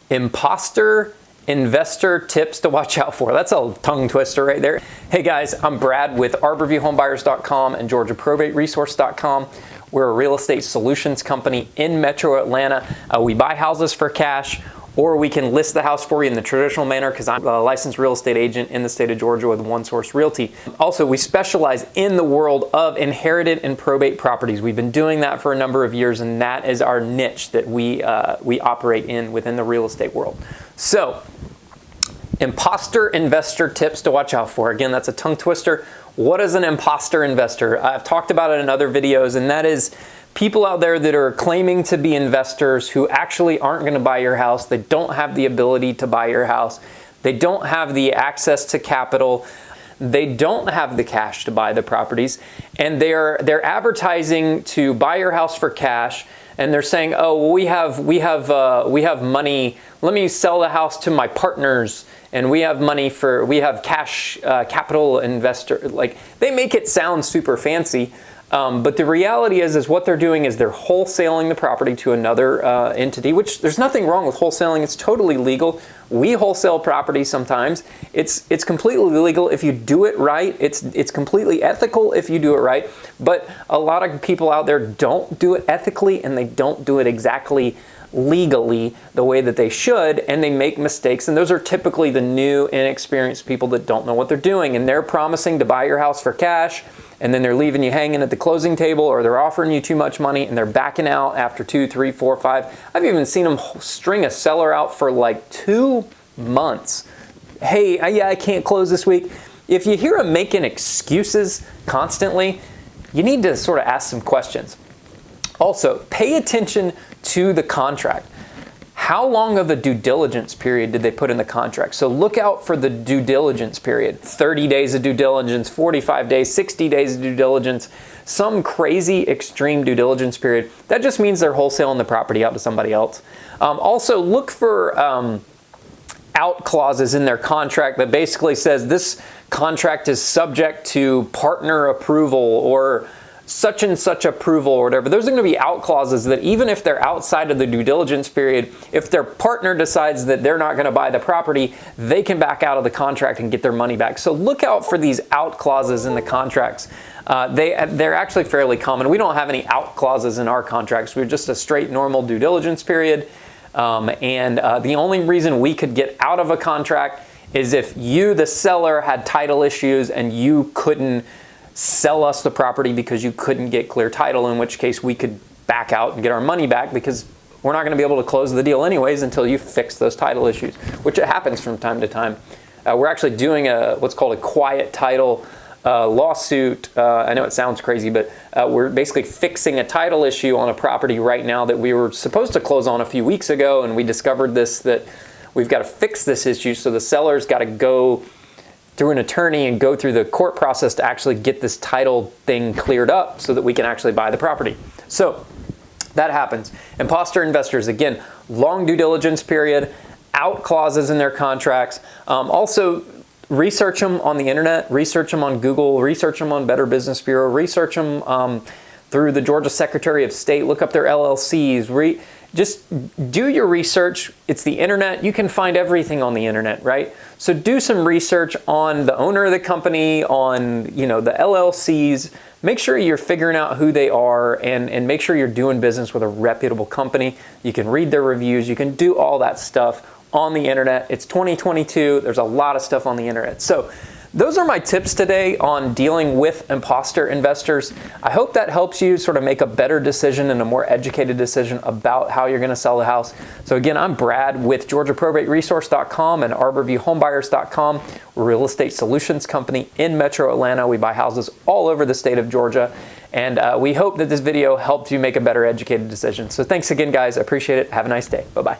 Imposter investor tips to watch out for. That's a tongue twister right there. Hey guys, I'm Brad with arborviewhomebuyers.com and georgiaprobateresource.com. We're a real estate solutions company in Metro Atlanta. We buy houses for cash, or we can list the house for you in the traditional manner because I'm a licensed real estate agent in the state of Georgia with One Source Realty. Also, we specialize in the world of inherited and probate properties. We've been doing that for a number of years, and that is our niche that we operate in within the real estate world. So, imposter investor tips to watch out for. Again, that's a tongue twister. What is an imposter investor? I've talked about it in other videos, and that is people out there that are claiming to be investors who actually aren't going to buy your house. They don't have the ability to buy your house. They don't have the access to capital. They don't have the cash to buy the properties, and they're advertising to buy your house for cash. And they're saying, "Oh, well, we have money. Let me sell the house to my partners, and we have cash capital investor." Like, they make it sound super fancy, but the reality is what they're doing is they're wholesaling the property to another entity. Which there's nothing wrong with wholesaling; it's totally legal. We wholesale property sometimes. It's completely legal if you do it right. It's completely ethical if you do it right. But a lot of people out there don't do it ethically, and they don't do it exactly legally the way that they should, and they make mistakes. And those are typically the new, inexperienced people that don't know what they're doing, and they're promising to buy your house for cash, and then they're leaving you hanging at the closing table, or they're offering you too much money and they're backing out after 2, 3, 4, 5. I've even seen them string a seller out for like 2 months. Hey, yeah, I can't close this week. If you hear them making excuses constantly, you need to sort of ask some questions. Also, pay attention to the contract. How long of a due diligence period did they put in the contract? So look out for the due diligence period. 30 days of due diligence, 45 days, 60 days of due diligence, some crazy extreme due diligence period. That just means they're wholesaling the property out to somebody else. Also, look for out clauses in their contract that basically says this contract is subject to partner approval or such and such approval or whatever. Those are going to be out clauses that even if they're outside of the due diligence period, if their partner decides that they're not going to buy the property, they can back out of the contract and get their money back. So look out for these out clauses in the contracts. They're actually fairly common. We don't have any out clauses in our contracts. We're just a straight normal due diligence period. The only reason we could get out of a contract is if you, the seller, had title issues and you couldn't sell us the property because you couldn't get clear title, in which case we could back out and get our money back because we're not going to be able to close the deal anyways until you fix those title issues, which it happens from time to time. We're actually doing what's called a quiet title lawsuit. I know it sounds crazy, but we're basically fixing a title issue on a property right now that we were supposed to close on a few weeks ago, and we discovered that we've got to fix this issue, so the seller's got to go through an attorney and go through the court process to actually get this title thing cleared up so that we can actually buy the property. So that happens. Imposter investors, again, long due diligence period, out clauses in their contracts. Also, research them on the internet, research them on Google, research them on Better Business Bureau, research them through the Georgia Secretary of State, look up their LLCs, just do your research. It's the internet. You can find everything on the internet, right? So do some research on the owner of the company, on the LLCs. Make sure you're figuring out who they are and make sure you're doing business with a reputable company. You can read their reviews. You can do all that stuff on the internet. It's 2022. There's a lot of stuff on the internet. So those are my tips today on dealing with imposter investors. I hope that helps you sort of make a better decision and a more educated decision about how you're going to sell the house. So again, I'm Brad with georgiaprobateresource.com and arborviewhomebuyers.com. We're a real estate solutions company in Metro Atlanta. We buy houses all over the state of Georgia. And we hope that this video helped you make a better educated decision. So thanks again, guys. I appreciate it. Have a nice day. Bye-bye.